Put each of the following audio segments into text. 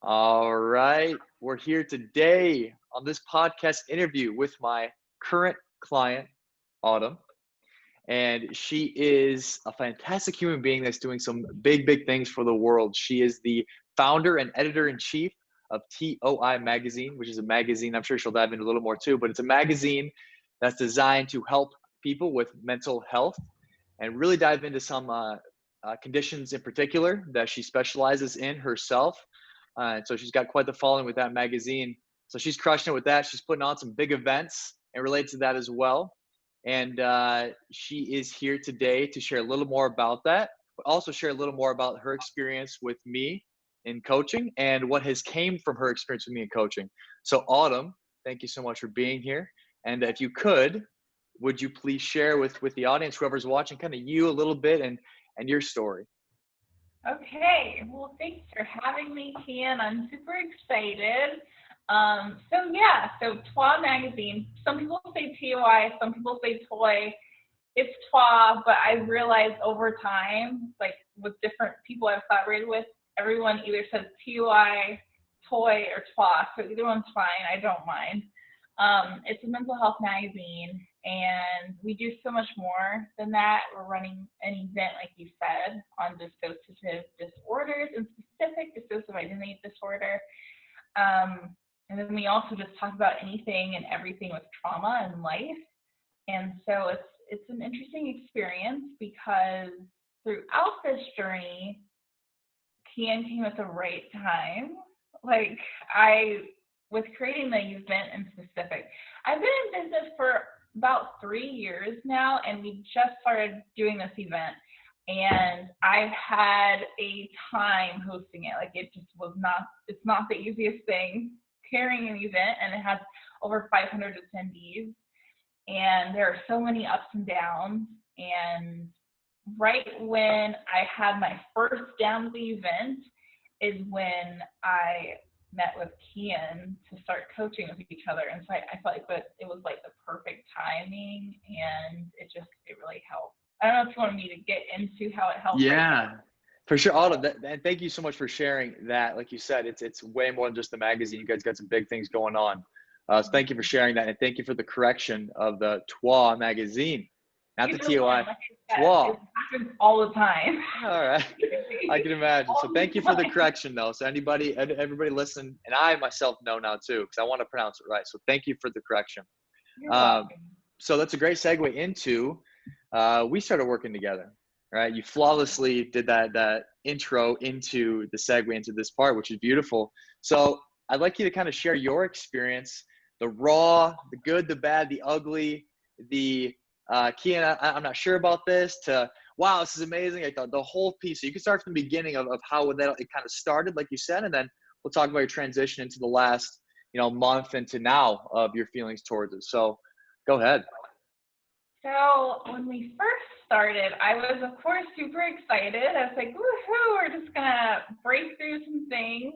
All right. We're here today on this podcast interview with my current client, Autumn. And she is a fantastic human being that's doing some big, big things for the world. She is the founder and editor in chief of TOI Magazine, which is a magazine. I'm sure she'll dive into a little more too, but it's a magazine that's designed to help people with mental health and really dive into some conditions in particular that she specializes in herself. So she's got quite the following with that magazine. So she's crushing it with that. She's putting on some big events and related to that as well. And she is here today to share a little more about that, but also share a little more about her experience with me in coaching and what has came from her experience with me in coaching. So Autumn, thank you so much for being here. And if you could, would you please share with the audience, whoever's watching, kind of you a little bit and your story? Okay, well, thanks for having me, Keyen. I'm super excited. So TOI magazine. Some people say TOI, some people say toy. It's TOI, but I realized over time, like with different people I've collaborated with, everyone either says TOI, toy, or TOI. So either one's fine. I don't mind. It's a mental health magazine, and we do so much more than that. We're running an event, like you said, on dissociative disorders, and specific dissociative identity disorder. And then we also just talk about anything and everything with trauma and life. And so it's an interesting experience because throughout this journey, Keyen came at the right time. Like I with creating the event in specific. I've been in business for about 3 years now, and we just started doing this event. And I've had a time hosting it. Like it just was not, it's not the easiest thing carrying an event, and it has over 500 attendees. And there are so many ups and downs. And right when I had my first down of the event is when I met with Keyen to start coaching with each other. And so I felt like it was like the perfect timing, and it really helped. I don't know if you wanted me to get into how it helped right Yeah, for sure. Autumn, and thank you so much for sharing that. Like you said, it's way more than just the magazine. You guys got some big things going on. So thank you for sharing that, and thank you for the correction of the TOI magazine, not now. the Either one, TOI. like I said, TOI. it happens all the time. All right. I can imagine. So all thank you the for the time. correction, though. So everybody listen, and I myself know now too, because I want to pronounce it right. So thank you for the correction. You're Um, welcome. so that's a great segue into we started working together, right? You flawlessly did that intro into the segue into this part, which is beautiful. So I'd like you to kind of share your experience, the raw, the good, the bad, the ugly, the Keyen, I'm not sure about this, to wow, this is amazing. I thought the whole piece. So you can start from the beginning of how it kind of started, like you said, and then we'll talk about your transition into the last, month into now of your feelings towards it. So go ahead. So when we first started, I was of course super excited. I was like, woohoo, we're just gonna break through some things.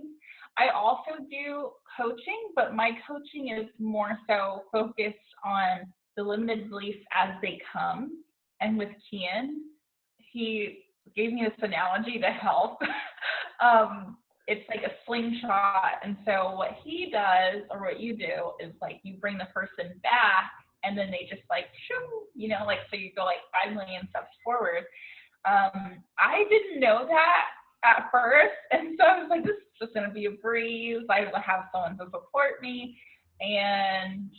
I also do coaching, but my coaching is more so focused on the limited beliefs as they come. And with Keyen, he gave me this analogy to help. It's like a slingshot. And so what he does, or what you do, is like you bring the person back, and then they just like shoo, like so you go like 5 million steps forward. I didn't know that at first, and so I was like, this is just gonna be a breeze. I will have someone to support me, and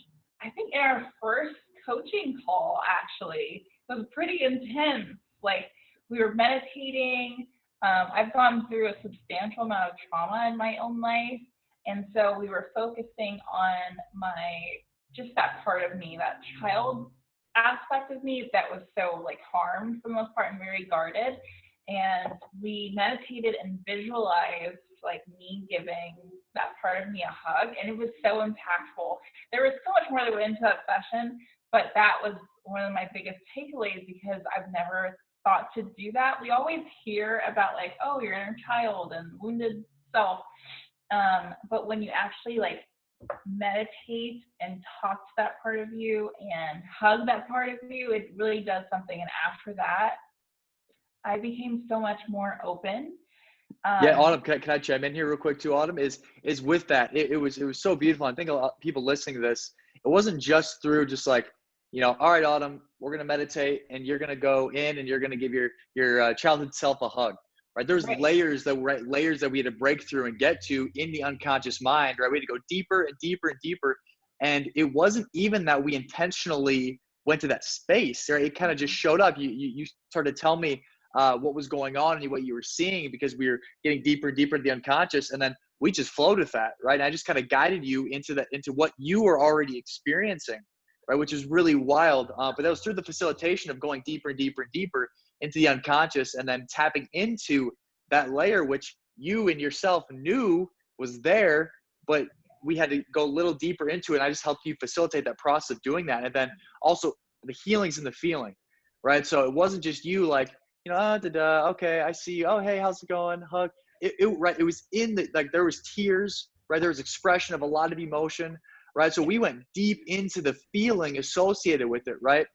I think in our first coaching call, actually, it was pretty intense. Like we were meditating. I've gone through a substantial amount of trauma in my own life, and so we were focusing on just that part of me, that child aspect of me that was so like harmed for the most part and very guarded. And we meditated and visualized like me giving that part of me a hug, and it was so impactful. There was so much more that went into that session, but that was one of my biggest takeaways because I've never thought to do that. We always hear about like, oh, your inner child and wounded self, but when you actually like meditate and talk to that part of you and hug that part of you, it really does something. And after that, I became so much more open. Yeah, Um, Autumn, can I chime in here real quick too? Autumn is with that. It was so beautiful. I think a lot of people listening to this, it wasn't just through just like, all right, Autumn, we're gonna meditate and you're gonna go in and you're gonna give your childhood self a hug, right? There's right. layers that we had to break through and get to in the unconscious mind, right? We had to go deeper and deeper and deeper, and it wasn't even that we intentionally went to that space, right? It kind of just showed up. You started to tell me what was going on and what you were seeing because we were getting deeper and deeper into the unconscious, and then we just flowed with that, right? And I just kind of guided you into what you were already experiencing, right? Which is really wild. But that was through the facilitation of going deeper and deeper and deeper into the unconscious, and then tapping into that layer which you and yourself knew was there, but we had to go a little deeper into it. And I just helped you facilitate that process of doing that, and then also the healings and the feeling, right? So it wasn't just you like, okay, I see you. Oh, hey, how's it going? Hug. Right. It was in the, like, there was tears, right? There was expression of a lot of emotion, right? So we went deep into the feeling associated with it, right?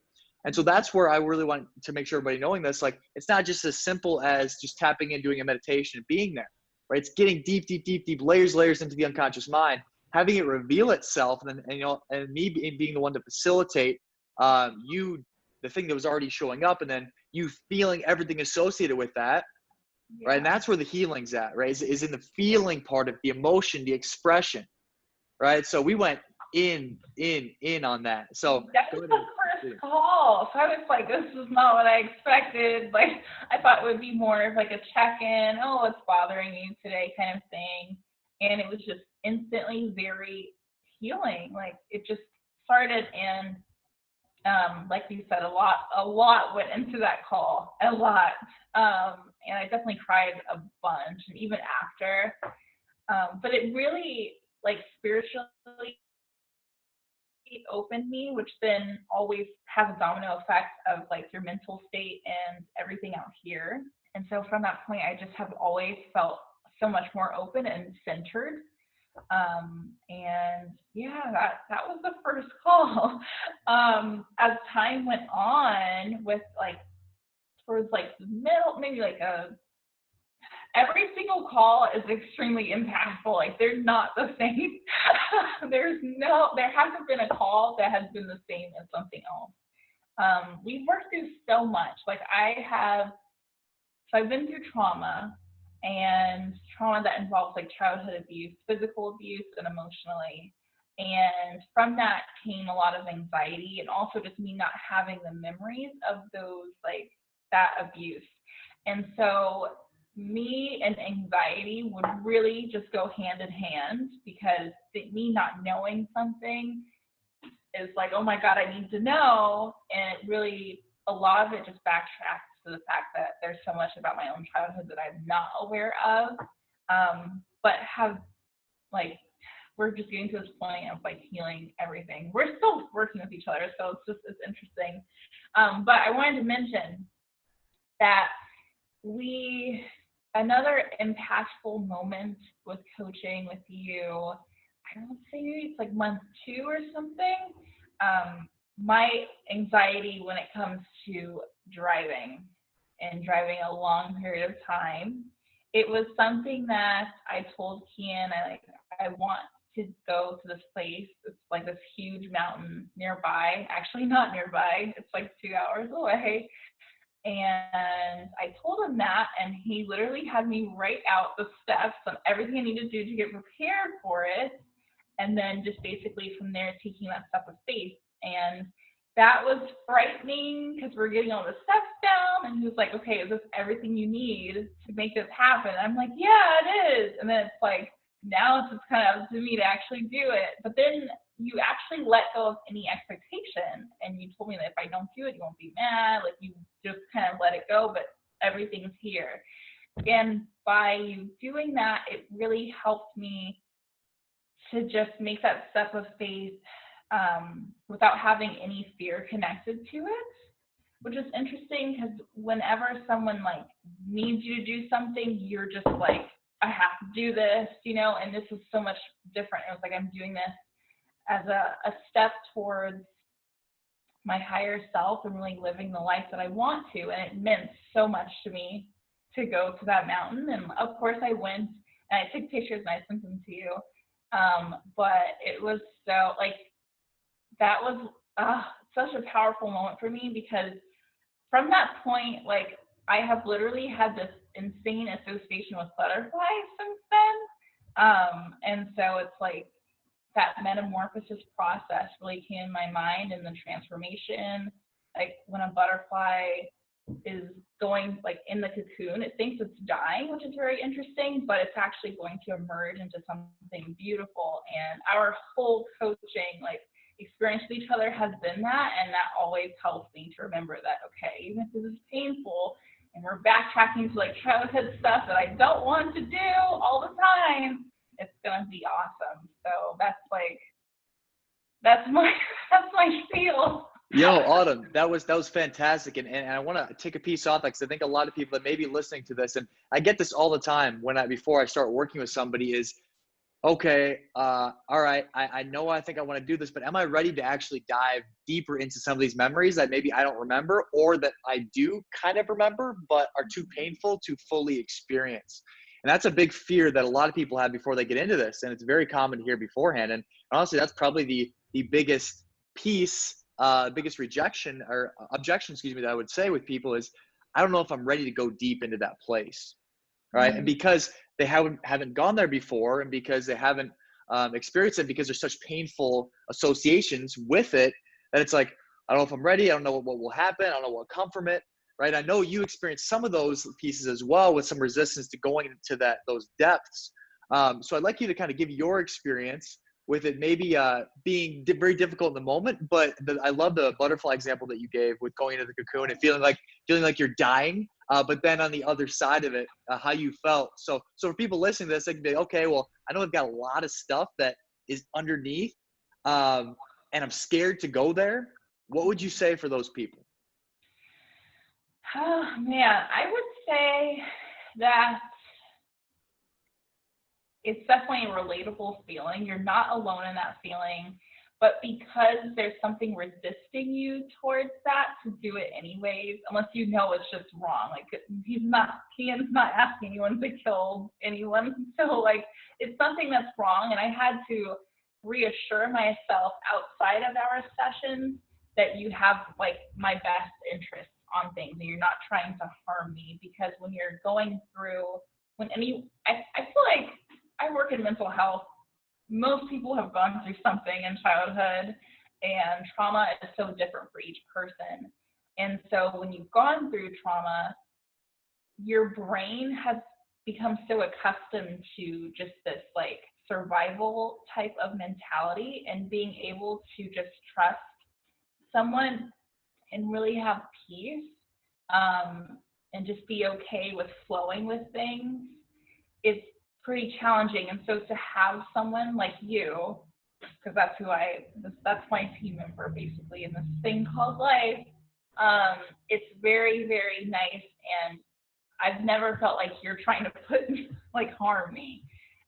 And so that's where I really want to make sure everybody knowing this, like, it's not just as simple as just tapping in, doing a meditation and being there, right? It's getting deep, deep, deep, deep layers into the unconscious mind, having it reveal itself, and me being the one to facilitate you, the thing that was already showing up, and then you feeling everything associated with that, right? And Yeah. that's where the healing's at, right? Is in the feeling part of the emotion, the expression, right? So we went in on that. So That go was ahead the and first call. So I was like, this is not what I expected. Like, I thought it would be more of like a check-in, oh, what's bothering you today kind of thing. And it was just instantly very healing. Like, it just started, and like you said, a lot went into that call, a lot. And I definitely cried a bunch, and even after. But it really, like, spiritually opened me, which then always has a domino effect of like your mental state and everything out here. And so from that point, I just have always felt so much more open and centered. And yeah, that was the first call. As time went on, with like towards like the middle, maybe like a every single call is extremely impactful. Like, they're not the same. There hasn't been a call that has been the same as something else. We've worked through so much. Like, I've been through trauma, and trauma that involves like childhood abuse, physical abuse, and emotionally. And from that came a lot of anxiety, and also just me not having the memories of those, like, that abuse. And so me and anxiety would really just go hand in hand, because me not knowing something is like, oh my God, I need to know. And it really, a lot of it just backtracks to the fact that there's so much about my own childhood that I'm not aware of, but have, like, we're just getting to this point of like healing everything. We're still working with each other, so it's interesting. But I wanted to mention that we another impactful moment with coaching with you, I don't say maybe it's like month 2 or something. My anxiety when it comes to driving, and driving a long period of time, it was something that I told Keyen, I want to go to this place. It's like this huge mountain nearby. Actually, not nearby. It's like 2 hours away. And I told him that, and he literally had me write out the steps on everything I needed to do to get prepared for it. And then just basically from there, taking that step of faith. And that was frightening, because we're getting all the steps down. And he was like, okay, is this everything you need to make this happen? And I'm like, yeah, it is. And then it's like, now it's just kind of up to me to actually do it. But then you actually let go of any expectation. And you told me that if I don't do it, you won't be mad. Like, you just kind of let it go, but everything's here. And by you doing that, it really helped me to just make that step of faith, without having any fear connected to it, which is interesting, because whenever someone like needs you to do something, you're just like, I have to do this, and this is so much different. It was like, I'm doing this as a step towards my higher self and really living the life that I want to. And it meant so much to me to go to that mountain. And of course I went and I took pictures and I sent them to you. But it was so like, that was such a powerful moment for me, because from that point, like, I have literally had this insane association with butterflies since then. And so it's like that metamorphosis process really came in my mind, and the transformation, like when a butterfly is going like in the cocoon, it thinks it's dying, which is very interesting, but it's actually going to emerge into something beautiful. And our whole coaching, like, experience with each other has been that, and that always helps me to remember that, okay, even if this is painful and we're backtracking to like childhood stuff that I don't want to do all the time, it's gonna be awesome. So that's my that's my spiel. Yo, Autumn, that was fantastic, and I want to take a piece off that, because I think a lot of people that may be listening to this, and I get this all the time before I start working with somebody, is, okay, all right, I know I think I want to do this, but am I ready to actually dive deeper into some of these memories that maybe I don't remember, or that I do kind of remember, but are too painful to fully experience? And that's a big fear that a lot of people have before they get into this. And it's very common to hear beforehand. And honestly, that's probably the biggest piece, biggest rejection or objection, that I would say with people is, I don't know if I'm ready to go deep into that place. Right. And because they haven't gone there before, and because they haven't experienced it, because there's such painful associations with it, that it's like, I don't know if I'm ready. I don't know what will happen. I don't know what will come from it. Right. I know you experienced some of those pieces as well, with some resistance to going into those depths. So I'd like you to kind of give your experience with it, maybe being very difficult in the moment. But I love the butterfly example that you gave with going into the cocoon and feeling like you're dying. But then on the other side of it, how you felt. So for people listening to this, they can be, okay, well, I know I've got a lot of stuff that is underneath, and I'm scared to go there. What would you say for those people? Oh man, I would say that it's definitely a relatable feeling. You're not alone in that feeling, but because there's something resisting you towards that, to do it anyways, unless you know it's just wrong. Like, Keyen's not asking anyone to kill anyone. So like, it's something that's wrong. And I had to reassure myself outside of our sessions that you have like my best interests on things, and you're not trying to harm me. Because when you're going through, I feel like I work in mental health. Most people have gone through something in childhood, and trauma is so different for each person. And so when you've gone through trauma, your brain has become so accustomed to just this like survival type of mentality, and being able to just trust someone and really have peace, and just be okay with flowing with things, it's pretty challenging. And so to have someone like you, because that's my team member basically in this thing called life, it's very, very nice. And I've never felt like you're trying to harm me.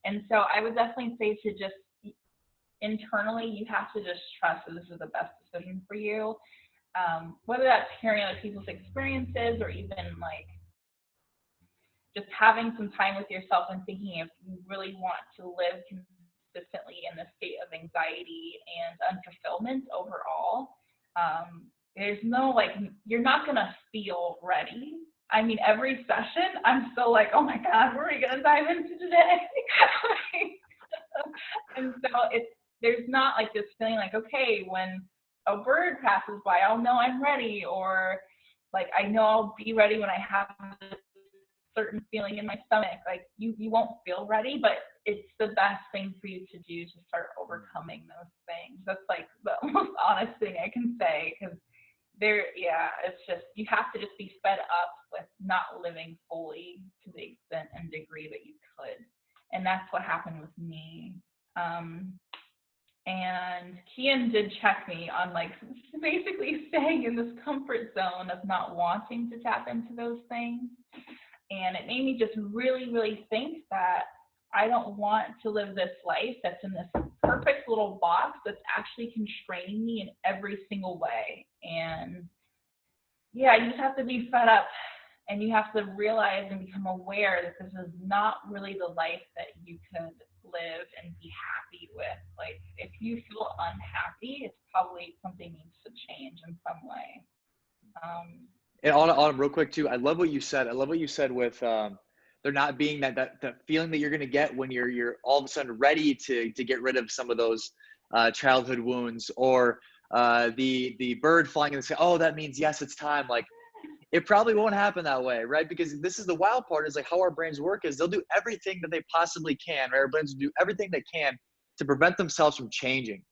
And so I would definitely say to just internally, you have to just trust that this is the best decision for you. Whether that's hearing other people's experiences, or even like just having some time with yourself and thinking if you really want to live consistently in the state of anxiety and unfulfillment overall. There's no, like, you're not going to feel ready. I mean, every session, I'm still like, oh my God, what are we going to dive into today? And so there's not like this feeling like, okay, when a bird passes by, I'll know I'm ready, or like, I know I'll be ready when I have this certain feeling in my stomach. Like, you won't feel ready, but it's the best thing for you to do to start overcoming those things. That's like the most honest thing I can say, because it's just, you have to just be fed up with not living fully to the extent and degree that you could. And that's what happened with me. And Keyen did check me on like basically staying in this comfort zone of not wanting to tap into those things. And it made me just really, really think that I don't want to live this life that's in this perfect little box that's actually constraining me in every single way. And yeah, you just have to be fed up And you have to realize and become aware that this is not really the life that you could live and be happy with. Like, if you feel unhappy, it's probably something needs to change in some way. And on real quick too, I love what you said. I love what you said with there not being that feeling that you're gonna get when you're all of a sudden ready to get rid of some of those childhood wounds, or the bird flying in the sky. Oh, that means yes, it's time. Like, it probably won't happen that way, right? Because this is the wild part, is like how our brains work is they'll do everything that they possibly can, right? Our brains will do everything they can to prevent themselves from changing.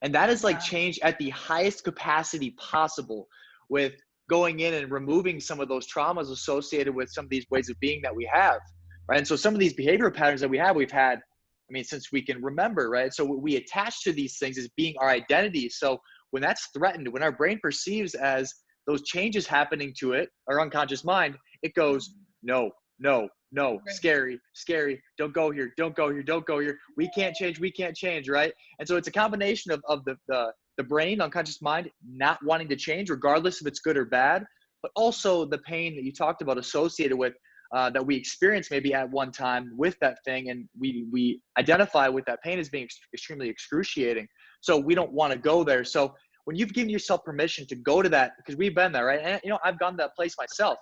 And that is like Yeah. change at the highest capacity possible, with going in and removing some of those traumas associated with some of these ways of being that we have, right? And so some of these behavioral patterns that we've had, I mean, since we can remember, right? So we attach to these things as being our identity. So when that's threatened, when our brain perceives as those changes happening to it, our unconscious mind, it goes, no, no, no, Right. scary, scary, don't go here, don't go here, don't go here. We can't change, right? And so it's a combination of the brain, unconscious mind, not wanting to change, regardless if it's good or bad, but also the pain that you talked about associated with that we experience maybe at one time with that thing, and we identify with that pain as being extremely excruciating. So we don't want to go there. So when you've given yourself permission to go to that, because we've been there, right? And I've gone to that place myself.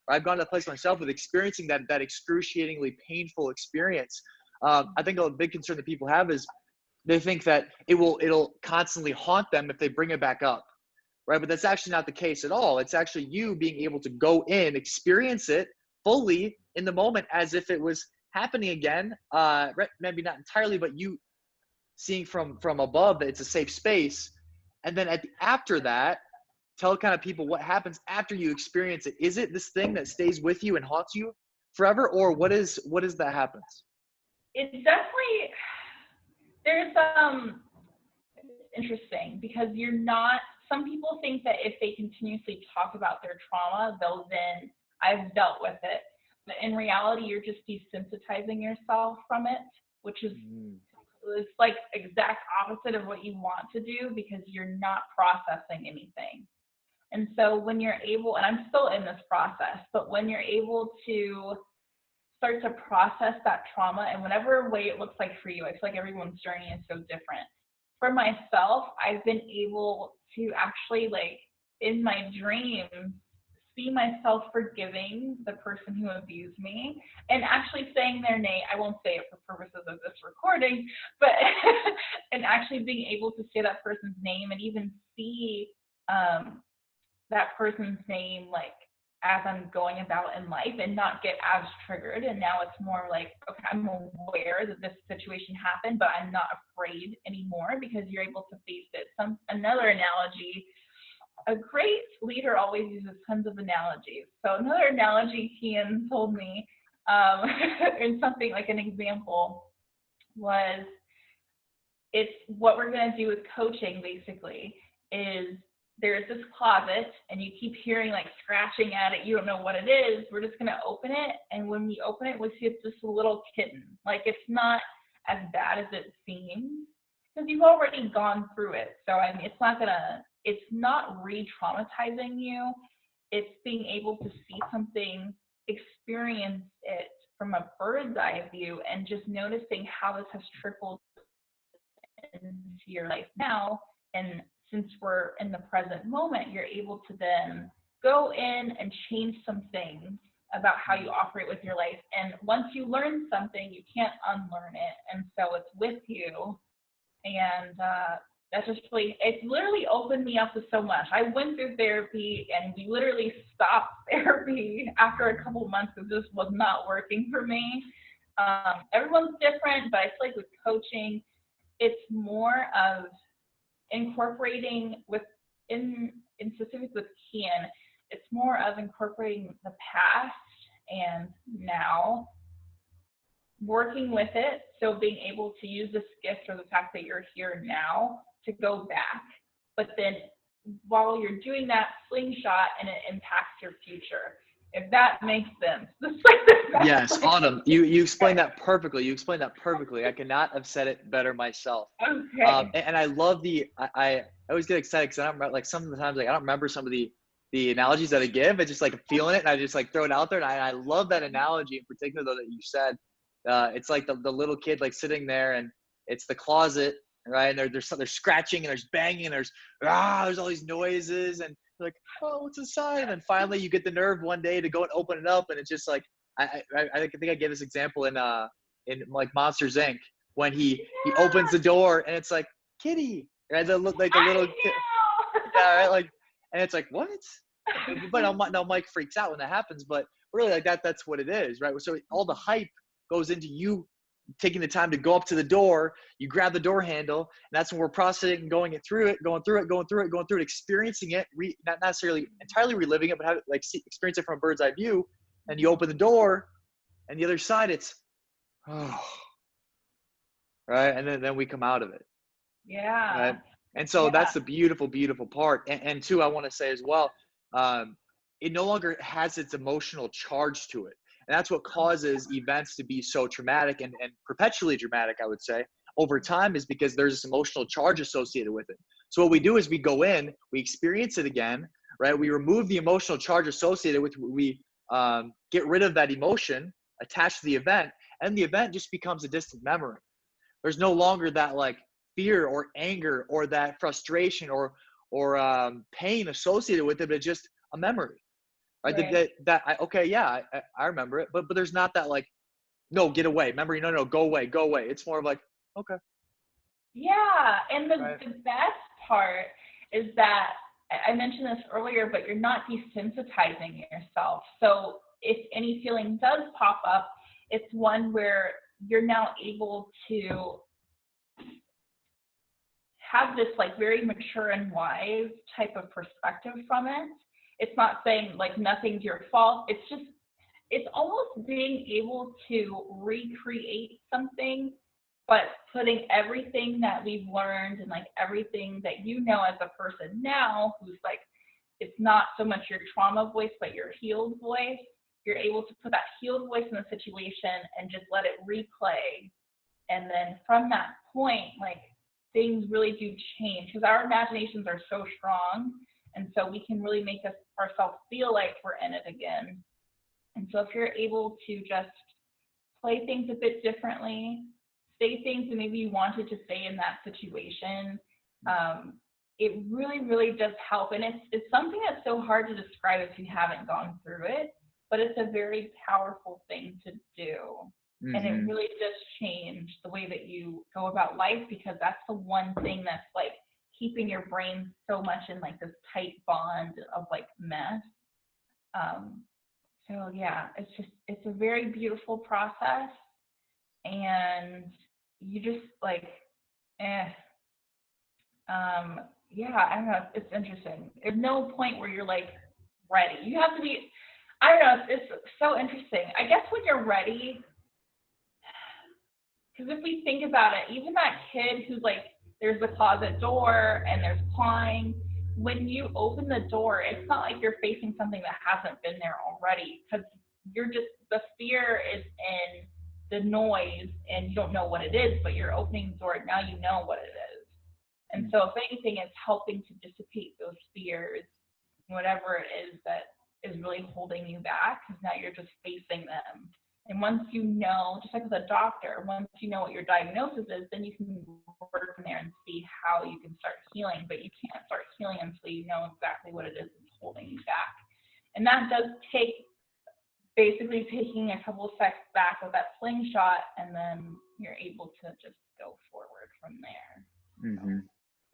I've gone to that place myself with experiencing that excruciatingly painful experience. I think a big concern that people have is they think that it'll constantly haunt them if they bring it back up, right? But that's actually not the case at all. It's actually you being able to go in, experience it fully in the moment as if it was happening again. Maybe not entirely, but you seeing from above that it's a safe space. And then after that, tell kind of people what happens after you experience it. Is it this thing that stays with you and haunts you forever, or what is that happens? It's definitely, there's interesting, because you're not, some people think that if they continuously talk about their trauma, they'll then, I've dealt with it. But in reality, you're just desensitizing yourself from it, which is it's like exact opposite of what you want to do, because you're not processing anything. And so when you're able, and I'm still in this process, but when you're able to start to process that trauma in whatever way it looks like for you, I feel like everyone's journey is so different. For myself, I've been able to actually, like, in my dreams, see myself forgiving the person who abused me and actually saying their name. I won't say it for purposes of this recording, but and actually being able to say that person's name and even see that person's name, like, as I'm going about in life, and not get as triggered. And now it's more like, okay, I'm aware that this situation happened, but I'm not afraid anymore, because you're able to face it. Another analogy, a great leader always uses tons of analogies. So another analogy Keyen told me, in something like an example, was, it's what we're going to do with coaching basically is, there's this closet and you keep hearing like scratching at it, you don't know what it is. We're just going to open it, and when we open it, we see it's just a little kitten. Like, it's not as bad as it seems, because you've already gone through it. So I mean, it's not re-traumatizing you. It's being able to see something, experience it from a bird's eye view, and just noticing how this has trickled into your life now. And since we're in the present moment, you're able to then go in and change some things about how you operate with your life. And once you learn something, you can't unlearn it. And so it's with you. And that's just really, it's literally opened me up to so much. I went through therapy, and we literally stopped therapy after a couple of months because this was not working for me. Everyone's different, but I feel like with coaching, it's more of incorporating in specific with Keyen, it's more of incorporating the past and now, working with it. So being able to use this gift, or the fact that you're here now, to go back, but then while you're doing that, slingshot, and it impacts your future. If that makes sense. Yes, Autumn, you explained that perfectly. I cannot have said it better myself. Okay. And I love I always get excited because I don't remember, like, some of the times, like, I don't remember some of the the analogies that I give. It's just like feeling it, and I just like throw it out there. And I love that analogy in particular, though, that you said. It's like the little kid like sitting there, and it's the closet, right? And there's scratching, and there's banging, and there's all these noises, and you're like, oh, what's inside? And then finally you get the nerve one day to go and open it up, and it's just like I think I gave this example in like Monsters Inc. when he opens the door and it's like kitty, right? They look like a little kid, yeah, right? Like, and it's like what? But now Mike freaks out when that happens, but really like that's what it is, right? So all the hype goes into you taking the time to go up to the door, you grab the door handle, and that's when we're processing and going through it, experiencing it, not necessarily entirely reliving it, but experience it from a bird's eye view. And you open the door, and the other side, it's, oh, right? And then we come out of it. Yeah. Right? And so that's the beautiful, beautiful part. And two, I want to say as well, it no longer has its emotional charge to it. And that's what causes events to be so traumatic and perpetually dramatic, I would say, over time, is because there's this emotional charge associated with it. So what we do is we go in, we experience it again, right? We remove the emotional charge associated with, we get rid of that emotion attached to the event, and the event just becomes a distant memory. There's no longer that like fear or anger or that frustration or pain associated with it, but just a memory. Right? I remember it, but there's not that like, no, get away. Memory, no, go away. It's more of like, okay. Yeah, and the best part is that I mentioned this earlier, but you're not desensitizing yourself. So if any feeling does pop up, it's one where you're now able to have this like very mature and wise type of perspective from it. It's not saying like nothing's your fault. It's almost being able to recreate something, but putting everything that we've learned and like everything that you know as a person now, who's like, it's not so much your trauma voice, but your healed voice. You're able to put that healed voice in the situation and just let it replay. And then from that point, like things really do change because our imaginations are so strong. And so we can really make ourselves feel like we're in it again. And so if you're able to just play things a bit differently, say things that maybe you wanted to say in that situation, it really, really does help. And it's something that's so hard to describe if you haven't gone through it, but it's a very powerful thing to do. Mm-hmm. And it really does change the way that you go about life, because that's the one thing that's like keeping your brain so much in like this tight bond of like mess. So yeah, it's a very beautiful process, and you just like, yeah, I don't know, it's interesting. There's no point where you're like ready. You have to be, I don't know, it's so interesting. I guess when you're ready, because if we think about it, even that kid who's like, there's the closet door and there's clawing, when you open the door, it's not like you're facing something that hasn't been there already, because you're just, the fear is in the noise and you don't know what it is, but you're opening the door and now you know what it is. And so if anything, it's helping to dissipate those fears, whatever it is that is really holding you back, because now you're just facing them. And once you know, just like with a doctor, once you know what your diagnosis is, then you can work from there and see how you can start healing. But you can't start healing until you know exactly what it is that's holding you back. And that does take basically taking a couple of steps back with that slingshot, and then you're able to just go forward from there. Mm-hmm.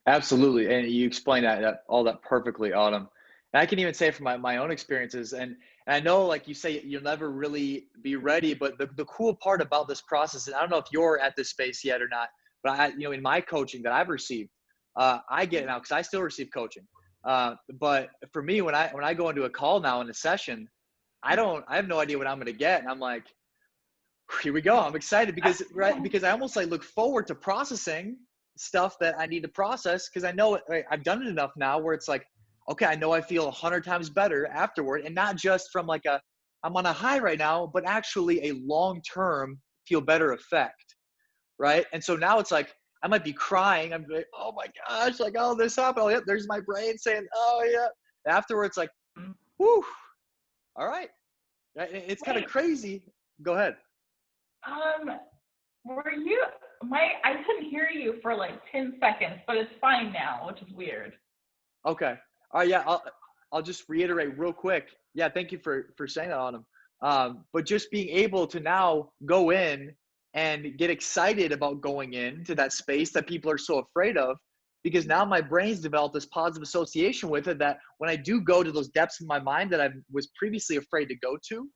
Absolutely. And you explained all that perfectly, Autumn. And I can even say from my own experiences, and I know, like you say, you'll never really be ready, but the cool part about this process, and I don't know if you're at this space yet or not, but in my coaching that I've received, I get it now because I still receive coaching. But for me, when I go into a call now in a session, I have no idea what I'm going to get. And I'm like, here we go. I'm excited because I almost like look forward to processing stuff that I need to process, because I know I've done it enough now where it's like, okay, I know I feel 100 times better afterward, and not just from like I'm on a high right now, but actually a long-term feel better effect, right? And so now it's like, I might be crying. I'm like, oh my gosh, like, oh, this happened. Oh, yeah, there's my brain saying, oh yeah. Afterwards, like, Whew. All right. It's kind of Wait, crazy. Go ahead. um, were you, I couldn't hear you for like 10 seconds, but it's fine now, which is weird. Okay. All right. Yeah. I'll just reiterate real quick. Yeah. Thank you for saying that, Autumn. But just being able to now go in and get excited about going into that space that people are so afraid of, because now my brain's developed this positive association with it, that when I do go to those depths of my mind that I was previously afraid to go to,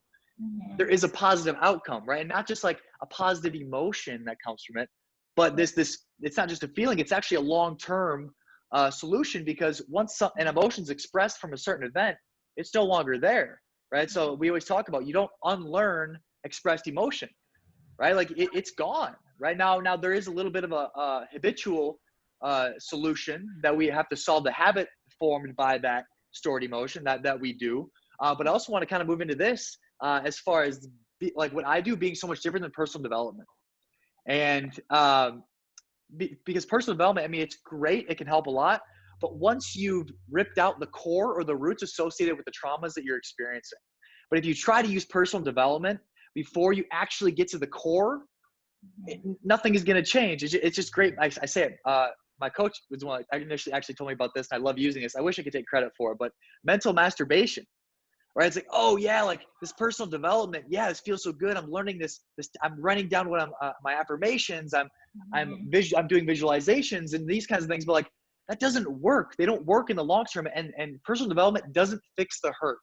there Mm-hmm. is a positive outcome, right? And not just like a positive emotion that comes from it, but this it's not just a feeling, it's actually a long-term solution, because once an emotion is expressed from a certain event, it's no longer there, right? So we always talk about, you don't unlearn expressed emotion, right? Like it's gone right now there is a little bit of a habitual solution that we have to solve, the habit formed by that stored emotion that we do. But I also want to kind of move into this as far as like what I do being so much different than personal development. And because personal development, I mean, it's great, it can help a lot, but once you've ripped out the core or the roots associated with the traumas that you're experiencing, but if you try to use personal development before you actually get to the core, nothing is going to change. It's just great. I say it. My coach was the one that initially actually told me about this, and I love using this. I wish I could take credit for it, but mental masturbation, right? It's like, oh yeah, like this personal development. Yeah, this feels so good. I'm learning this. I'm writing down what my affirmations. I'm doing visualizations and these kinds of things. But like that doesn't work. They don't work in the long term. And personal development doesn't fix the hurt.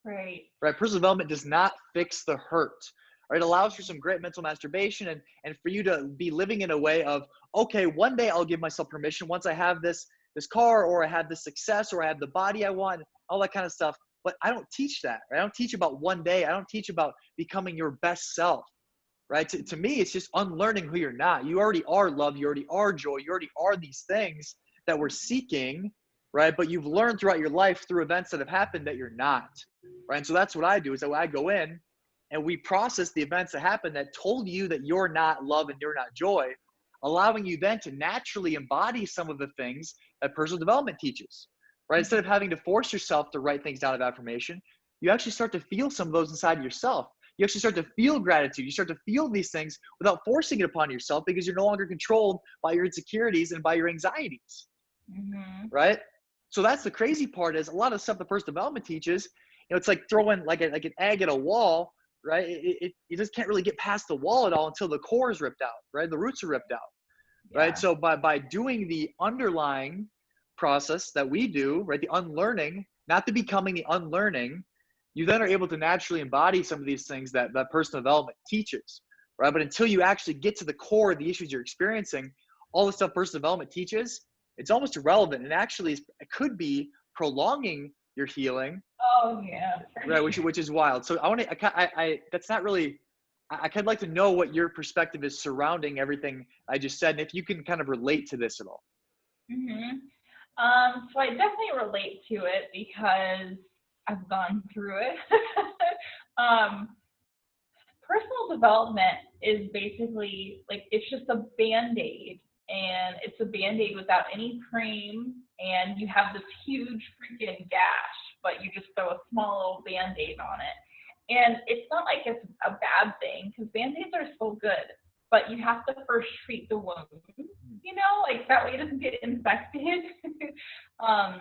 Right. Right? Personal development does not fix the hurt. Right? It allows for some great mental masturbation and for you to be living in a way of, okay, one day I'll give myself permission once I have this car, or I have this success, or I have the body I want, all that kind of stuff. But I don't teach that. Right? I don't teach about one day. I don't teach about becoming your best self. Right? To me, it's just unlearning who you're not. You already are love. You already are joy. You already are these things that we're seeking, right? But you've learned throughout your life through events that have happened that you're not, right? And so that's what I do, is that I go in and we process the events that happened that told you that you're not love and you're not joy, allowing you then to naturally embody some of the things that personal development teaches, right? Instead of having to force yourself to write things down of affirmation, you actually start to feel some of those inside of yourself. You actually start to feel gratitude. You start to feel these things without forcing it upon yourself, because you're no longer controlled by your insecurities and by your anxieties, Mm-hmm. right? So that's the crazy part, is a lot of stuff the personal development teaches, it's like throwing like an egg at a wall, right? You just can't really get past the wall at all until the core is ripped out, right? The roots are ripped out, right? Yeah. So by doing the underlying process that we do, right, the unlearning, not the becoming, the unlearning, you then are able to naturally embody some of these things that personal development teaches, right? But until you actually get to the core of the issues you're experiencing, all the stuff personal development teaches, it's almost irrelevant, and actually it could be prolonging your healing, Oh yeah, for right? sure. Which is wild. So I that's not really. I kind of like to know what your perspective is surrounding everything I just said, and if you can kind of relate to this at all. Mm-hmm. So I definitely relate to it because I've gone through it. um, Personal development is basically like it's just a band-aid, and it's a band-aid without any cream, and you have this huge freaking gash, but you just throw a small little band-aid on it. And it's not like it's a bad thing, because band-aids are so good, but you have to first treat the wound, like that way it doesn't get infected. um,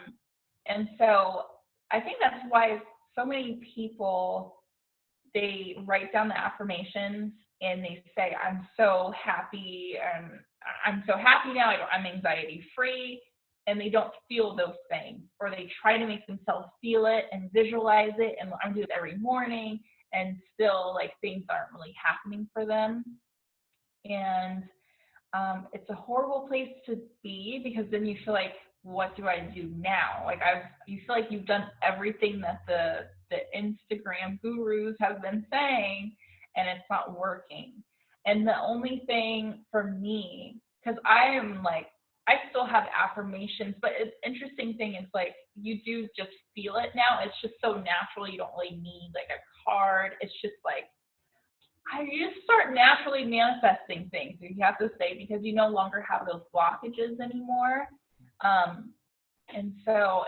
and so I think that's why so many people, they write down the affirmations and they say, I'm so happy, and I'm so happy now, I'm anxiety free, and they don't feel those things, or they try to make themselves feel it and visualize it, and I do it every morning, and still like things aren't really happening for them. And it's a horrible place to be, because then you feel like, what do I do now? Like you feel like you've done everything that the Instagram gurus have been saying, and it's not working. And the only thing for me, because I still have affirmations, but it's interesting thing is like you do just feel it now. It's just so natural. You don't really need like a card. It's just like you just start naturally manifesting things, you have to say, because you no longer have those blockages anymore. And so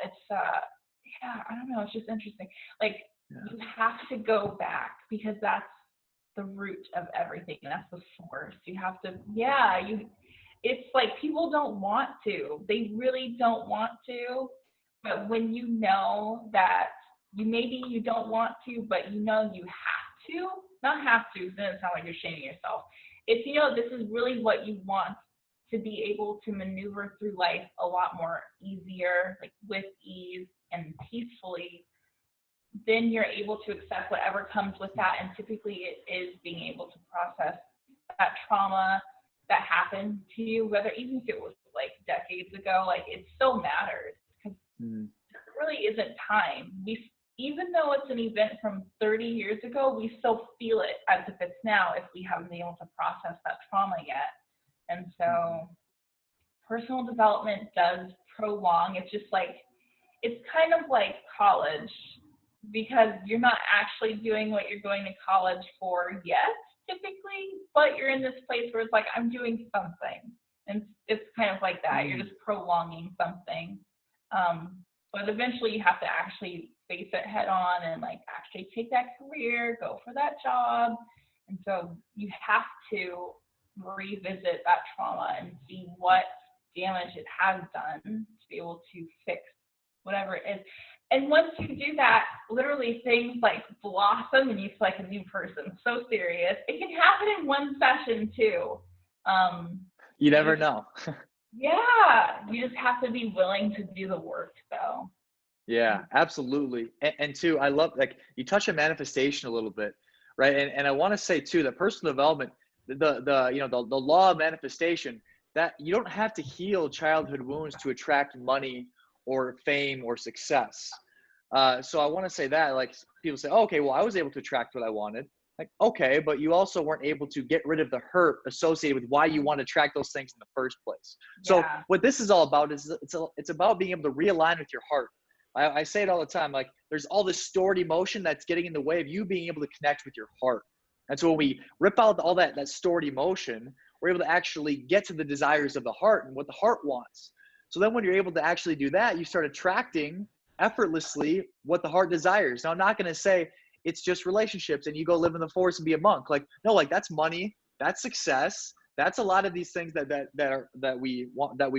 yeah, I don't know. It's just interesting. Like Yeah. you have to go back because that's the root of everything. That's the source. You have to, yeah, it's like people don't want to. They really don't want to. But when you know that maybe you don't want to, but you know you have to, not have to, then it sounds like you're shaming yourself. If you know this is really what you want to be able to maneuver through life a lot more easier, like with ease and peacefully, then you're able to accept whatever comes with that. And typically it is being able to process that trauma that happened to you, whether even if it was like decades ago, like it still matters because Mm. there really isn't time. Even though it's an event from 30 years ago, we still feel it as if it's now if we haven't been able to process that trauma yet. And Mhm. so personal development does prolong. It's just like, it's kind of like college because you're not actually doing what you're going to college for yet, typically, but you're in this place where it's like, I'm doing something. And it's kind of like that. You're Mm. just prolonging something. Um, but eventually you have to actually face it head on and like actually take that career, go for that job. And so you have to revisit that trauma and see what damage it has done to be able to fix whatever it is. And once you do that, literally things like blossom and you feel like a new person. So serious. It can happen in one session too. You You never just, know. yeah, you just have to be willing to do the work though. Yeah, absolutely. And two, I love like you touch on manifestation a little bit, right? And I want to say too that personal development, the the law of manifestation, that you don't have to heal childhood wounds to attract money or fame or success. So I want to say that like people say, oh, okay, well I was able to attract what I wanted. Like okay, but you also weren't able to get rid of the hurt associated with why you want to attract those things in the first place. So Yeah. what this is all about is it's about being able to realign with your heart. I say it all the time. Like there's all this stored emotion that's getting in the way of you being able to connect with your heart. And so when we rip out all that stored emotion, we're able to actually get to the desires of the heart and what the heart wants. So then when you're able to actually do that, you start attracting effortlessly what the heart desires. Now, I'm not going to say it's just relationships and you go live in the forest and be a monk. Like, no, like that's money, that's success, that's a lot of these things that we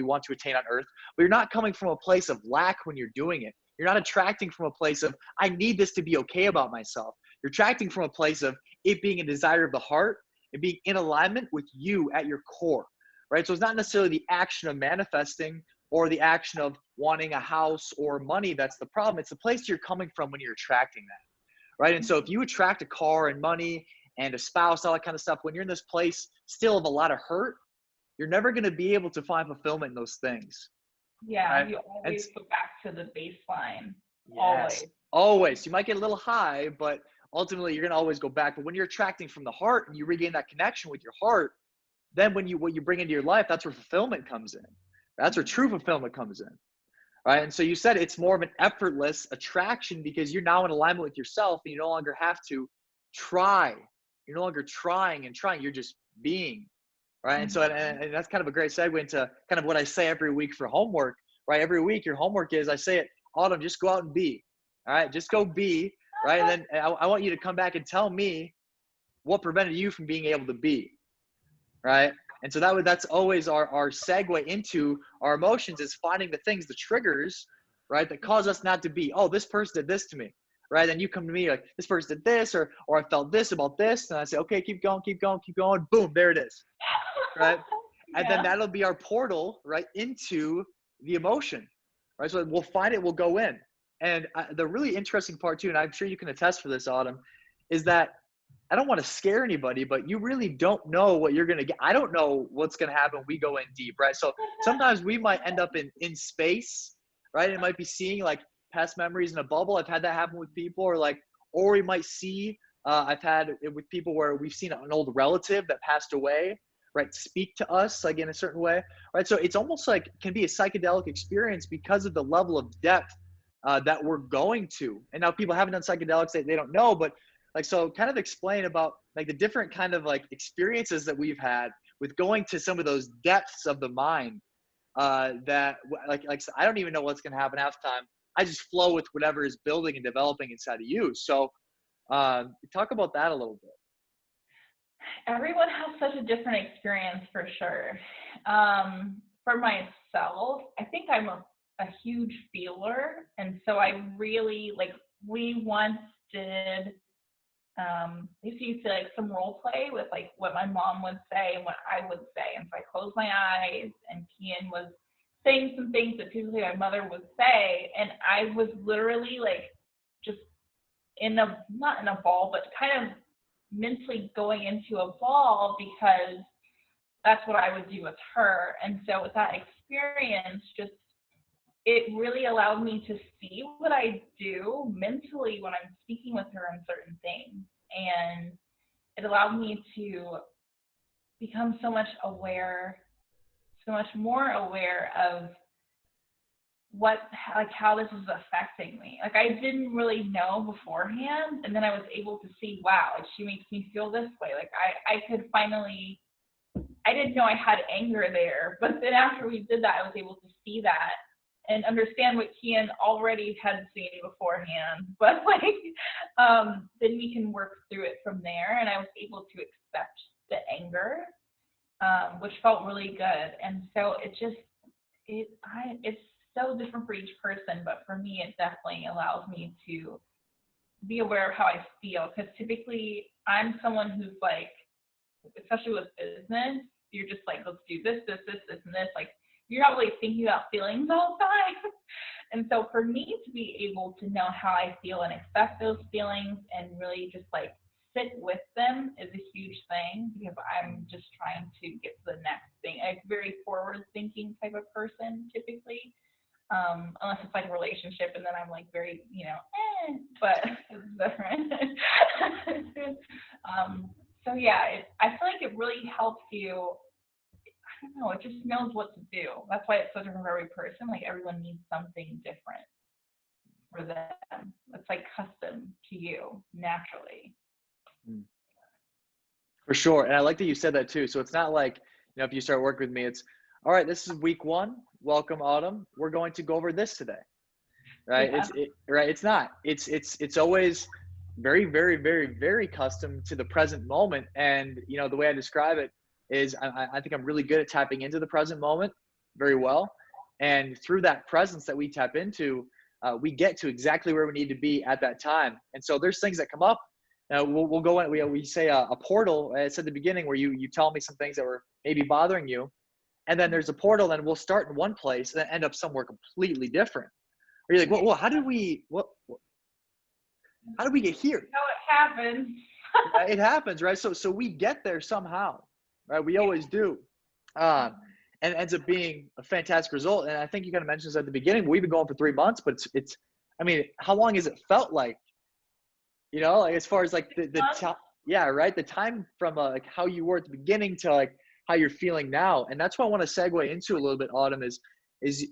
want to attain on earth. But you're not coming from a place of lack when you're doing it. You're not attracting from a place of, I need this to be okay about myself. You're attracting from a place of it being a desire of the heart and being in alignment with you at your core, right? So it's not necessarily the action of manifesting or the action of wanting a house or money that's the problem. It's the place you're coming from when you're attracting that, right? And so if you attract a car and money and a spouse, all that kind of stuff, when you're in this place still of a lot of hurt, you're never going to be able to find fulfillment in those things, Yeah. right? You And always go back to the baseline. yes, Always. always. You might get a little high, but ultimately you're gonna always go back. But when you're attracting from the heart and you regain that connection with your heart, then what you bring into your life, that's where fulfillment comes in. That's where true fulfillment comes in. Right. And so you said it's more of an effortless attraction because you're now in alignment with yourself and you no longer have to try. You're no longer trying and trying, you're just being. Right. And so and that's kind of a great segue into kind of what I say every week for homework. Right. Every week your homework is I say it, Autumn, just go out and be. All right, just go be. Right. And then I want you to come back and tell me what prevented you from being able to be. Right. And so that's always our segue into our emotions is finding the things, the triggers, right, that cause us not to be. Oh, this person did this to me. Right. And you come to me like this person did this or I felt this about this. And I say, okay, keep going, keep going, keep going. Boom, there it is. Right. And then Yeah. that'll be our portal right into the emotion. Right. So we'll find it, we'll go in. And the really interesting part too, and I'm sure you can attest for this, Autumn, is that I don't want to scare anybody, but you really don't know what you're going to get. I don't know what's going to happen when we go in deep, right? So sometimes we might end up in space, right? It might be seeing like past memories in a bubble. I've had that happen with people or we might see, I've had it with people where we've seen an old relative that passed away, right? Speak to us like in a certain way, right? So it's almost like can be a psychedelic experience because of the level of depth that we're going to. And now people haven't done psychedelics, they don't know, but like, so kind of explain about like the different kind of like experiences that we've had with going to some of those depths of the mind that like I don't even know what's going to happen half the time. I just flow with whatever is building and developing inside of you. So talk about that a little bit. Everyone has such a different experience for sure. For myself, I think I'm a huge feeler. And so I really like, we once did, we used to like some role play with like what my mom would say and what I would say. And so I closed my eyes and Keyen was saying some things that typically my mother would say. And I was literally like just not in a ball, but kind of mentally going into a ball because that's what I would do with her. And so with that experience, just it really allowed me to see what I do mentally when I'm speaking with her on certain things. And it allowed me to become so much more aware of how this is affecting me. Like I didn't really know beforehand, and then I was able to see, wow, like she makes me feel this way. Like I could finally, I didn't know I had anger there, but then after we did that, I was able to see that and understand what Keyen already had seen beforehand. But then we can work through it from there, and I was able to accept the anger, which felt really good. And so it's so different for each person, but for me, it definitely allows me to be aware of how I feel. Because typically, I'm someone who's like, especially with business, you're just like, let's do this, this, this, this, and this. Like, you're not really thinking about feelings all the time. And so for me to be able to know how I feel and accept those feelings and really just like sit with them is a huge thing, because I'm just trying to get to the next thing. I'm a very forward thinking type of person typically. Unless it's like a relationship, and then I'm like very, but it's different. So yeah, I feel like it really helps you. I don't know, it just knows what to do. That's why it's so different for every person. Like everyone needs something different for them. It's like custom to you naturally. For sure. And I like that you said that too. So it's not like, if you start working with me, it's all right, this is week 1. Welcome, Autumn. We're going to go over this today. Right. Yeah. Right. It's not, it's always very, very, very, very custom to the present moment. And, the way I describe it is I think I'm really good at tapping into the present moment very well. And through that presence that we tap into, we get to exactly where we need to be at that time. And so there's things that come up. We'll go in, we say a portal. It's at the beginning where you tell me some things that were maybe bothering you. And then there's a portal, and we'll start in one place and then end up somewhere completely different. Or you're like, well, how did we get here? How it happens. It happens, right? So we get there somehow, right? We always do. And it ends up being a fantastic result. And I think you kind of mentioned this at the beginning, but we've been going for 3 months, but it's I mean, how long has it felt like? Like as far as like the time, yeah, right? The time from like how you were at the beginning to like how you're feeling now. And that's what I want to segue into a little bit, Autumn, is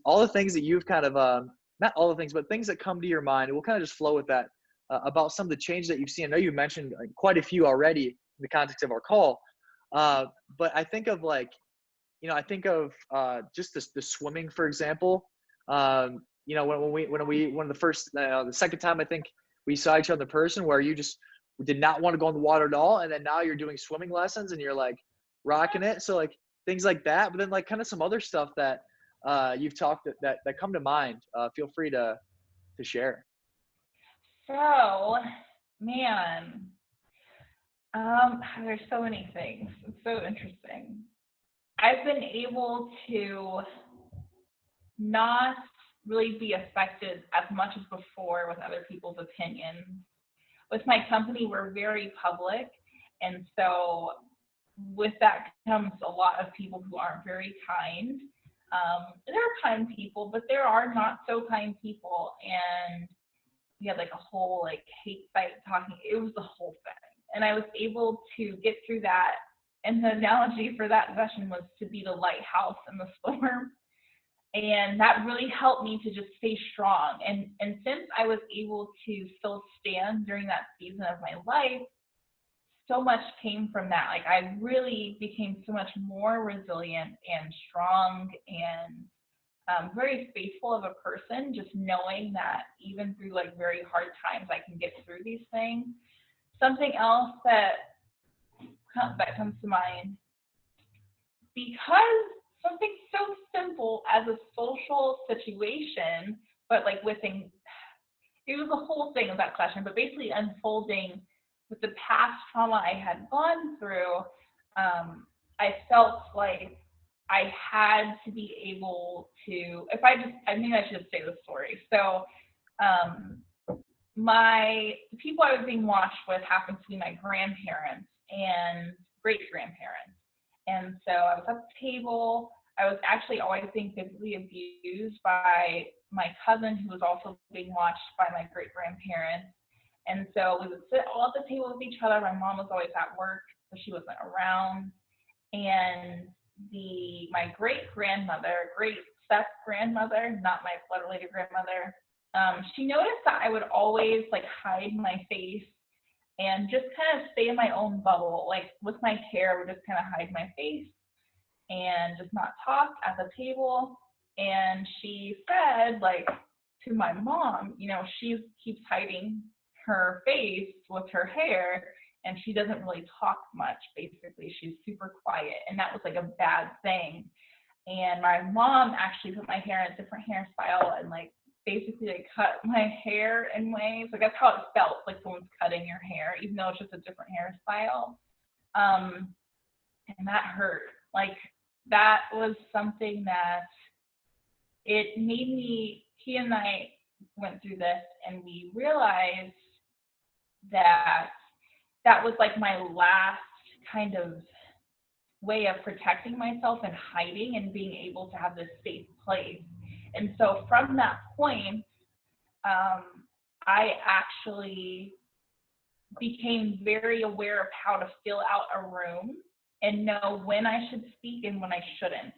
all the things that you've kind of not all the things, but things that come to your mind. And we'll kind of just flow with that about some of the changes that you've seen. I know you mentioned like quite a few already in the context of our call. But I think of like, just the swimming, for example. When one of the first, the second time I think we saw each other in person, where you just did not want to go in the water at all. And then now you're doing swimming lessons and you're like rocking it. So like things like that, but then like kind of some other stuff that you've talked that come to mind. Feel free to share. So, man, there's so many things. It's so interesting. I've been able to not really be affected as much as before with other people's opinions. With my company, we're very public, and so with that comes a lot of people who aren't very kind. There are kind people, but there are not so kind people, and we had like a whole like hate site talking. It was the whole thing, and I was able to get through that. And the analogy for that session was to be the lighthouse in the storm. And that really helped me to just stay strong. And since I was able to still stand during that season of my life, so much came from that. Like I really became so much more resilient and strong, and very faithful of a person, just knowing that even through like very hard times, I can get through these things. Something else that comes to mind, because something so simple as a social situation, but like within, it was a whole thing of that question, but basically unfolding with the past trauma I had gone through, I felt like I had to be able to, I mean, I should say the story. So, the people I was being watched with happened to be my grandparents and great grandparents. And so I was at the table. I was actually always being physically abused by my cousin, who was also being watched by my great grandparents. And so we would sit all at the table with each other. My mom was always at work, so she wasn't around. And my great grandmother, great step grandmother, not my blood related grandmother, she noticed that I would always like hide my face and just kind of stay in my own bubble. Like with my hair, I would just kind of hide my face and just not talk at the table. And she said, like, to my mom, she keeps hiding her face with her hair and she doesn't really talk much. Basically, she's super quiet. And that was like a bad thing. And my mom actually put my hair in a different hairstyle and like basically like cut my hair in ways. Like that's how it felt, like someone's cutting your hair, even though it's just a different hairstyle. And that hurt. Like that was something that it made me, he and I went through this and we realized that that was like my last kind of way of protecting myself and hiding and being able to have this safe place. And so from that point, I actually became very aware of how to fill out a room and know when I should speak and when I shouldn't.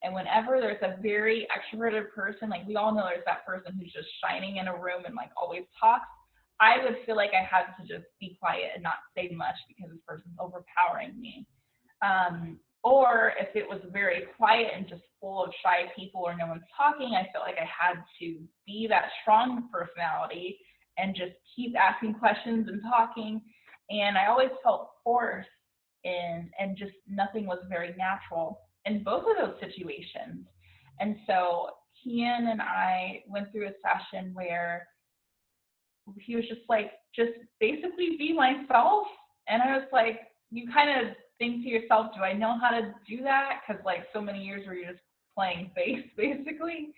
And whenever there's a very extroverted person, like we all know there's that person who's just shining in a room and like always talks, I would feel like I had to just be quiet and not say much because this person's overpowering me. Or if it was very quiet and just full of shy people or no one's talking, I felt like I had to be that strong personality and just keep asking questions and talking. And I always felt forced and just nothing was very natural in both of those situations. And so Keyen and I went through a session where he was just like, just basically be myself. And I was like, you kind of think to yourself, do I know how to do that? Because like so many years where you're just playing face basically.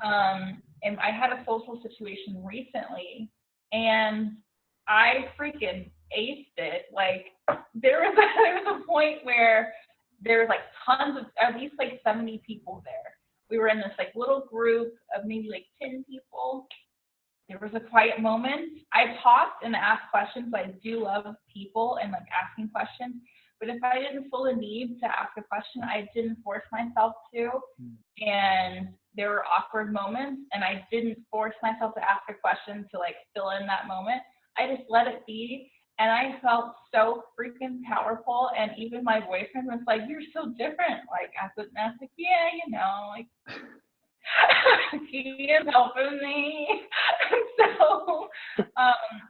And I had a social situation recently and I freaking aced it. Like there was a point where there was like tons of, at least like 70 people there. We were in this like little group of maybe like 10 people. There was a quiet moment. I talked and asked questions. I do love people and like asking questions. But if I didn't feel the need to ask a question, I didn't force myself to. And there were awkward moments and I didn't force myself to ask a question to like fill in that moment. I just let it be. And I felt so freaking powerful. And even my boyfriend was like, you're so different. Like, I was like, yeah, like, Keyen's helping me. So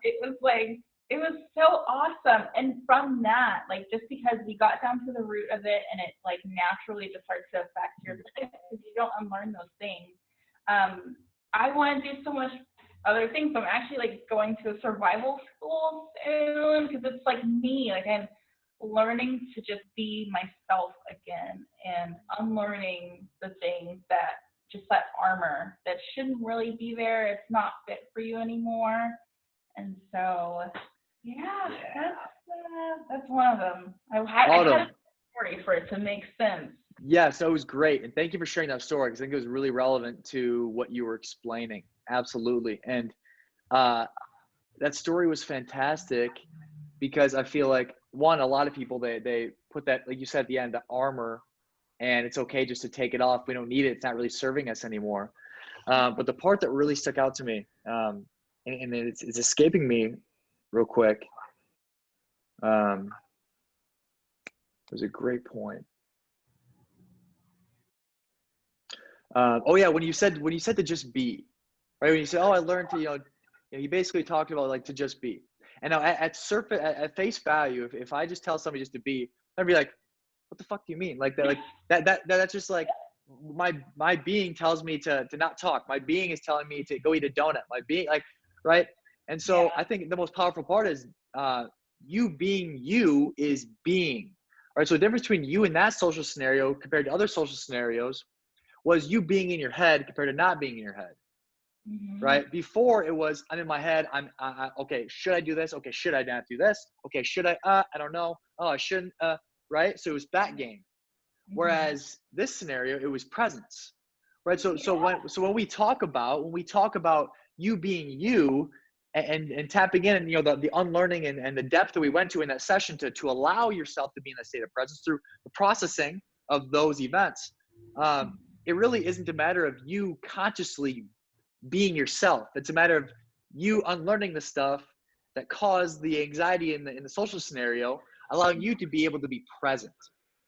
it was like, it was so awesome. And from that, like, just because we got down to the root of it and it like naturally just starts to affect your life because you don't unlearn those things. I want to do so much other things. So I'm actually like going to a survival school soon because it's like me. Like I'm learning to just be myself again and unlearning the things that just that armor that shouldn't really be there. It's not fit for you anymore. And so, yeah. That's one of them. I had a story for it to make sense. Yeah, so it was great. And thank you for sharing that story because I think it was really relevant to what you were explaining. Absolutely. And that story was fantastic because I feel like, one, a lot of people, they put that, like you said at the end, the armor, and it's okay just to take it off. We don't need it. It's not really serving us anymore. But the part that really stuck out to me, and it's escaping me real quick, it was a great point. Oh yeah, when you said to just be, right? When you say, oh, I learned to, you basically talked about like to just be. And now at face value, if I just tell somebody just to be, I'd be like, what the fuck do you mean? Like that, that's just like my being tells me to not talk. My being is telling me to go eat a donut. My being, like, right? And so Yeah. I think the most powerful part is you being you is being. Right. So the difference between you in that social scenario compared to other social scenarios was you being in your head compared to not being in your head. Hmm. Right. Before it was, I'm in my head. Okay. Should I do this? Okay. Should I not do this? Okay. Should I? I don't know. Oh, I shouldn't. Right. So it was that game. Hmm. Whereas this scenario, it was presence. Right. Yeah. When we talk about you being you and tapping in, and the unlearning and the depth that we went to in that session to allow yourself to be in that state of presence through the processing of those events. It really isn't a matter of you consciously being yourself. It's a matter of you unlearning the stuff that caused the anxiety in the social scenario, allowing you to be able to be present,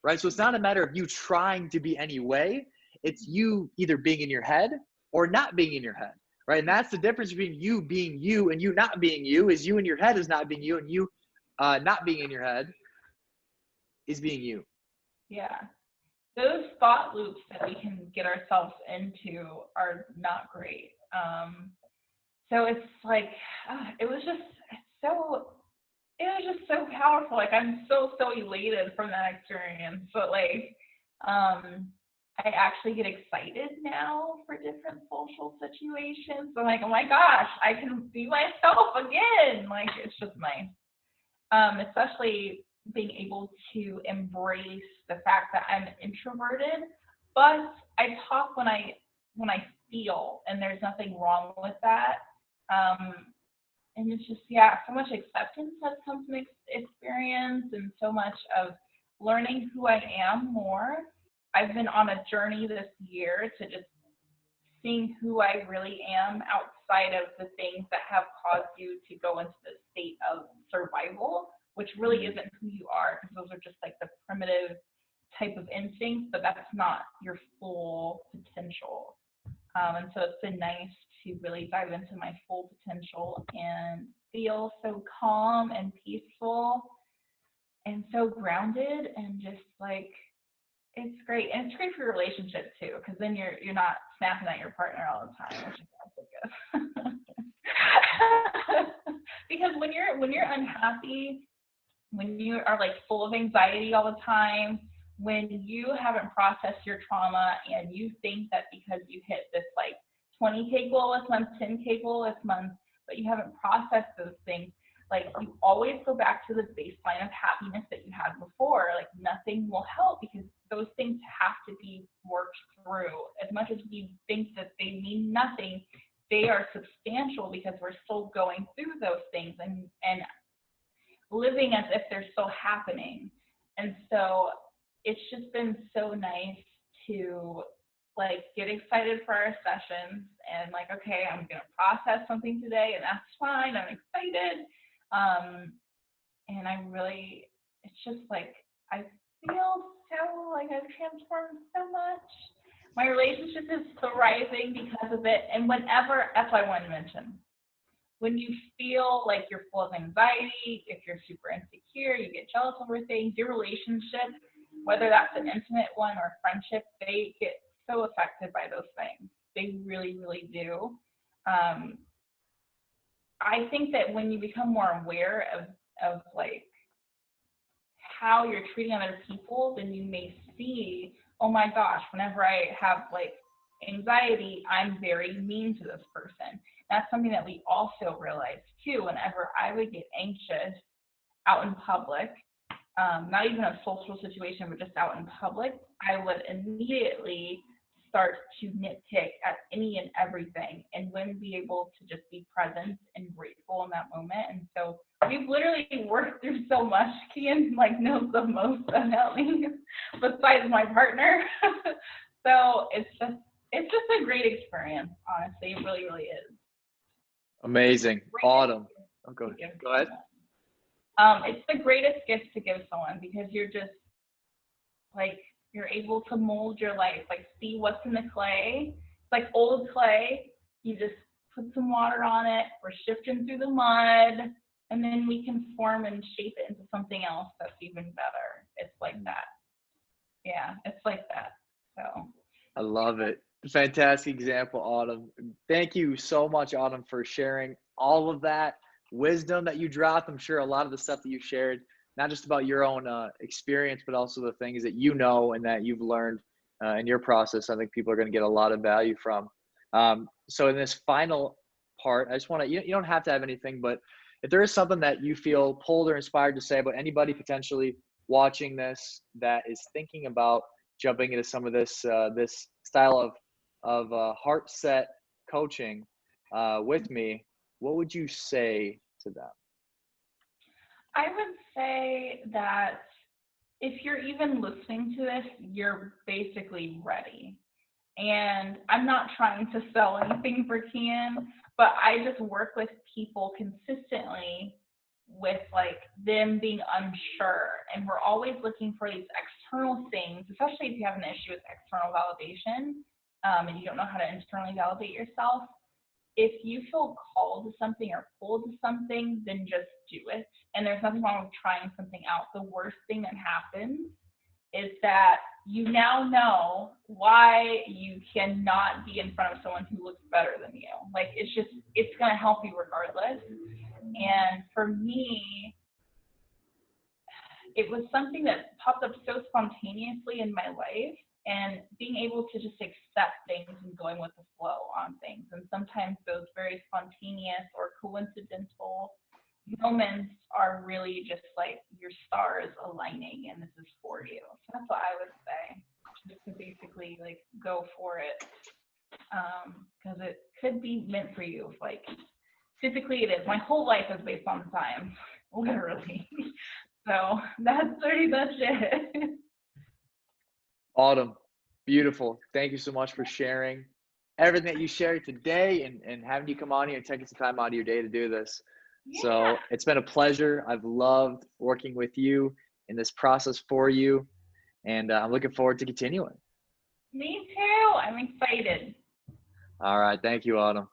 right? So it's not a matter of you trying to be any way. It's you either being in your head or not being in your head, right? And that's the difference between you being you and you not being you. Is you in your head is not being you, and you not being in your head is being you. Yeah. Those thought loops that we can get ourselves into are not great. So it's like, so it was just so powerful. Like I'm so elated from that experience. But like, I actually get excited now for different social situations. I'm like, oh my gosh, I can be myself again. Like it's just nice. Especially being able to embrace the fact that I'm introverted, but I talk when I feel, and there's nothing wrong with that. Um, and it's just so much acceptance that comes from experience, and so much of learning who I am more. I've been on a journey this year to just seeing who I really am outside of the things that have caused you to go into the state of survival, which really Mm. isn't who you are, because those are just like the primitive type of instincts, but that's not your full potential. And so it's been nice to really dive into my full potential and feel so calm and peaceful and so grounded, and just like it's great. And it's great for your relationship too, because then you're not snapping at your partner all the time, which is also good. Because when you're unhappy, when you are like full of anxiety all the time, when you haven't processed your trauma and you think that because you hit this like 20K goal this month, 10K goal this month, but you haven't processed those things, like you always go back to the baseline of happiness that you had before. Like nothing will help, because those things have to be worked through. As much as we think that they mean nothing, they are substantial, because we're still going through those things and living as if they're still happening. And so it's just been so nice to like get excited for our sessions and like, okay, I'm gonna process something today, and that's fine. I'm excited. And I really, it's just like I feel so like I've transformed so much. My relationship is thriving because of it. And whenever, that's what I wanted to mention, when you feel like you're full of anxiety, if you're super insecure, you get jealous over things, your relationship, whether that's an intimate one or a friendship, they get so affected by those things. They really, really do. Um, I think that when you become more aware of like how you're treating other people, then you may see, oh my gosh, whenever I have like anxiety, I'm very mean to this person. That's something that we also realized too. Whenever I would get anxious out in public, not even a social situation, but just out in public, I would immediately start to nitpick at any and everything, and wouldn't be able to just be present and grateful in that moment. And so we've literally worked through so much. Keyen like knows the most about me besides my partner. So it's just a great experience, honestly. It really, really is. Amazing. Greatest Autumn. Oh, gift to give go ahead. someone. It's the greatest gift to give someone, because you're just like You're able to mold your life, like see what's in the clay. It's like old clay. You just put some water on it. We're shifting through the mud, and then we can form and shape it into something else that's even better. It's like that. Yeah, it's like that. So I love it. Fantastic example, Autumn. Thank you so much, Autumn, for sharing all of that wisdom that you dropped. I'm sure a lot of the stuff that you shared, not just about your own experience, but also the things that you know and that you've learned in your process. I think people are going to get a lot of value from. So in this final part, I just want to, you don't have to have anything, but if there is something that you feel pulled or inspired to say about anybody potentially watching this that is thinking about jumping into some of this this style of heart set coaching with me, what would you say to them? I would say that if you're even listening to this, you're basically ready. And I'm not trying to sell anything for Keyen, but I just work with people consistently with like them being unsure. And we're always looking for these external things, especially if you have an issue with external validation and you don't know how to internally validate yourself. If you feel called to something or pulled to something, then just do it. And there's nothing wrong with trying something out. The worst thing that happens is that you now know why you cannot be in front of someone who looks better than you. Like it's going to help you regardless. And for me, it was something that popped up so spontaneously in my life, and being able to just accept things and going with the flow on things. And sometimes those very spontaneous or coincidental moments are really just like your stars aligning and this is for you. So that's what I would say, just to basically like go for it, because it could be meant for you. Like physically it is. My whole life is based on time, literally. So that's pretty much it. Autumn, beautiful. Thank you so much for sharing everything that you shared today and having you come on here and taking some time out of your day to do this. Yeah, So it's been a pleasure. I've loved working with you in this process for you, and I'm looking forward to continuing. me too. I'm excited. All right. Thank you, Autumn.